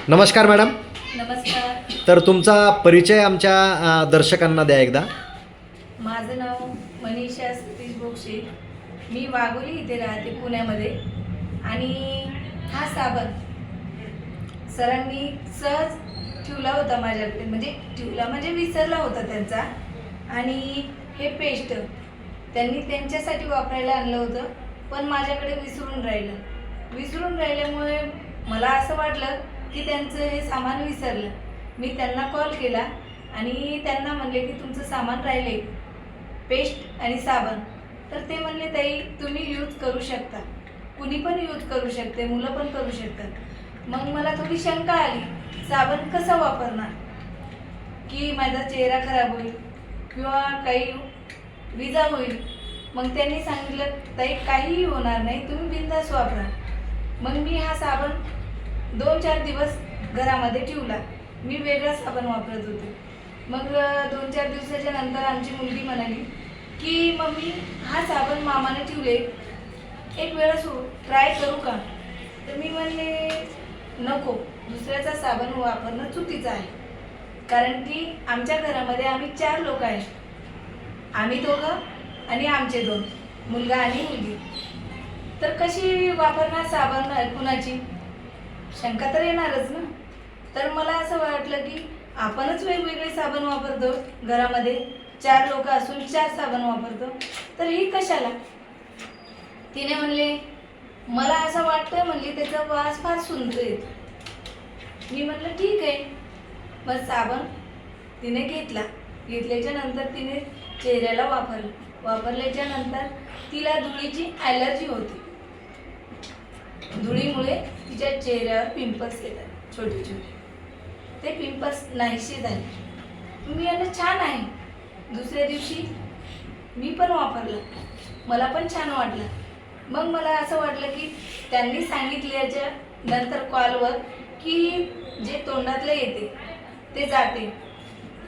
नमस्कार मॅडम. नमस्कार. तर तुमचा परिचय आमच्या दर्शकांना द्या एकदा. माझं नाव मनीषा सतीश बोक्षे. मी वाघोली इथे राहते पुण्यामध्ये. आणि हा साबण सरांनी सहज ठेवला होता माझ्याकडे, म्हणजे विसरला होता त्यांचा. आणि हे पेस्ट त्यांनी त्यांच्यासाठी वापरायला आणलं होतं, पण माझ्याकडे विसरून राहिल्यामुळे मला असं वाटलं की त्यांचं हे सामान विसरलं. मी त्यांना कॉल केला आणि त्यांना म्हणले की तुमचं सामान राहिले, पेस्ट आणि साबण. तर ते म्हणले ताई तुम्ही यूज करू शकता, कुणी पण यूज करू शकते, मुलं पण करू शकतात. मग मला थोडी शंका आली, साबण कसा वापरणार की माझा चेहरा खराब होईल किंवा काही विजा होईल. मग त्यांनी सांगितलं ताई काहीही होणार नाही, तुम्ही बिनधास्त वापरा. मग मी हा साबण 2-4 दिवस घरामध्ये ठेवला. मी वेगळा साबण वापरत होते. मग 2-4 दिवसाच्या नंतर आमची मुलगी म्हणाली की मम्मी हा साबण मामाने ठेवले, एक वेळा ट्राय करू का. तर मी म्हणले नको, दुसऱ्याचा साबण वापरणं चुकीचं आहे. कारण की आमच्या घरामध्ये आम्ही 4 लोक आहे, आम्ही दोघं आणि आमचे 2 मुलगा आणि मुलगी. तर कशी वापरणार साबण कुणाची, शंका तर येणारच ना. तर मला असं वाटलं की आपणच वेगवेगळे साबण वापरतो घरामध्ये, 4 लोक असून 4 साबण वापरतो, तर ही कशाला. तिने म्हणले मला असं वाटतं, म्हणली त्याचा वास फार सुंदर येतो. मी म्हणलं ठीक आहे. मग साबण तिने घेतल्याच्या नंतर तिने चेहऱ्याला वापरल्याच्या नंतर तिला धुळीची ॲलर्जी होती. धुळीमुळे तिच्या चेहऱ्यावर पिंपल्स येतात छोटे छोटे. ते पिंपल्स नाहीसे झाले. मी म्हणलं छान आहे. दुसऱ्या दिवशी मी पण वापरलं, मला पण छान वाटलं. मग मला असं वाटलं की त्यांनी सांगितल्याच्या नंतर कॉलवर की जे तोंडातलं येते ते जाते,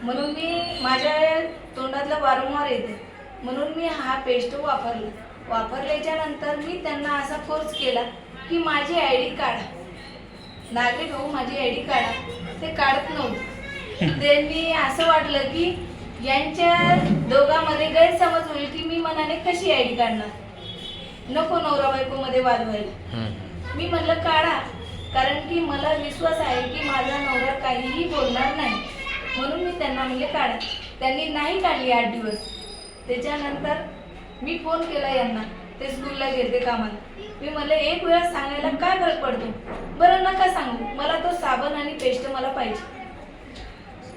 म्हणून मी माझ्या तोंडातलं वारंवार येते, म्हणून मी हा पेस्ट वापरल्याच्या नंतर मी त्यांना असा फोर्स केला की माझी ID काढा, नागरिक हो माझी ID काढा. ते काढत नव्हते. त्यांनी असं वाटलं की यांच्या दोघांमध्ये गैरसमज होईल की मी मनाने कशी ID काढणार, नको नवरा बायकोमध्ये वाद व्हायला. मी म्हणलं काढा, कारण की मला विश्वास आहे की माझा नवरा काहीही बोलणार नाही, म्हणून मी त्यांना म्हणले काढा. त्यांनी नाही काढली 8 दिवस. त्याच्यानंतर मी फोन केला यांना, ते स्कूलला गेले कामाला. मी म्हणले एक वेळा सांगायला काय फरक पडतो, बरं नका सांगू, मला तो साबण आणि पेस्ट मला पाहिजे,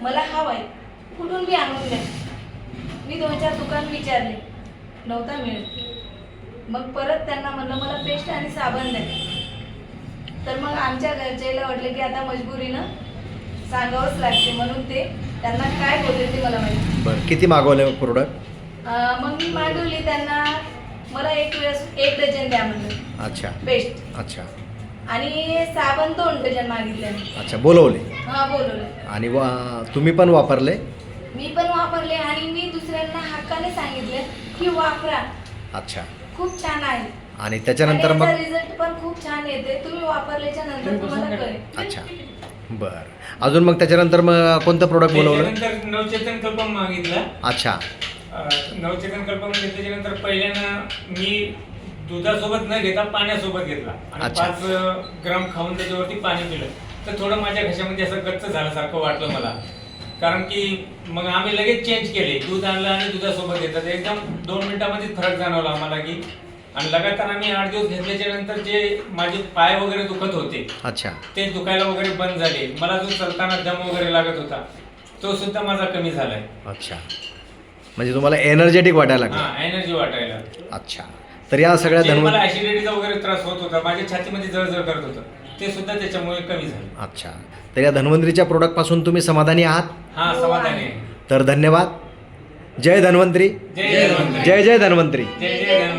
मला हवा आहे, कुठून मी आणून द्या. मी 2-4 दुकान विचारले, नव्हता मिळत. मग परत त्यांना म्हणलं मला पेस्ट आणि साबण द्या. तर मग आमच्या घरच्याला वाटलं की आता मजबुरीनं सांगावंच लागते, म्हणून ते त्यांना काय बोलले ते मला माहिती. बरं, किती मागवले प्रोडक्ट? मग मी मागवली त्यांना, मला एक डझन द्या म्हणलं. अच्छा पेस्ट. अच्छा. आणि साबण 2 डझन मागितले. अच्छा, बोलवले. हा बोलवले. आणि तुम्ही पण वापरले? मी पण वापरले आणि मी दुसऱ्यांना हक्काने सांगितले की वापरा. अच्छा. खूप छान आहे. आणि त्याच्यानंतर मग रिझल्ट पण खूप छान येते, तुम्ही वापरल्याच्या नंतर तुम्हाला कळेल. अच्छा. बरं, अजून मग त्याच्यानंतर मग कोणतं प्रोडक्ट बोलवलं? त्याच्यानंतर नवचेतन कल्पम मागितला. अच्छा. नवचेतन कल्पम घेतल्याच्यानंतर पहिल्यांदा मी दुधासोबत न घेता पाण्यासोबत घेतला आणि अच्छा. 5 ग्राम खाऊन त्याच्यावरती पाणी पिलं. तर थोडं माझ्या घशामध्ये असं गच्च झाल्यासारखं वाटलं मला, कारण की मग आम्ही लगेच चेंज केले. दूध आणलं आणि दुधासोबत घेतलं, एकदम 2 मिनिटांमध्ये फरक जाणवला आम्हाला की. आणि लगातार आम्ही 8 दिवस घेतल्याच्या नंतर जे माझे पाय वगैरे दुखत होते, अच्छा, ते दुखायला वगैरे बंद झाले. मला जो चलताना दम वगैरे लागत होता तो सुद्धा माझा कमी झालाय. अच्छा. म्हणजे तुम्हाला एनर्जेटिक वाटायला लागलं? हा, एनर्जी वाटायला. अच्छा. तर या सगळ्या मला ऍसिडिटीचा वगैरे त्रास होत होता, माझ्या छातीमध्ये जळजळ करत होतं, ते सुद्धा त्याच्यामुळे कमी झालं. अच्छा. तर या धन्वंतरीच्या प्रोडक्ट पासून तुम्ही समाधानी आहात? हा, समाधानी आहे. तर धन्यवाद. जय धन्वंतरी. जय धन्वंतरी. जय जय धन्वंतरी. जय जय धन्वंतरी.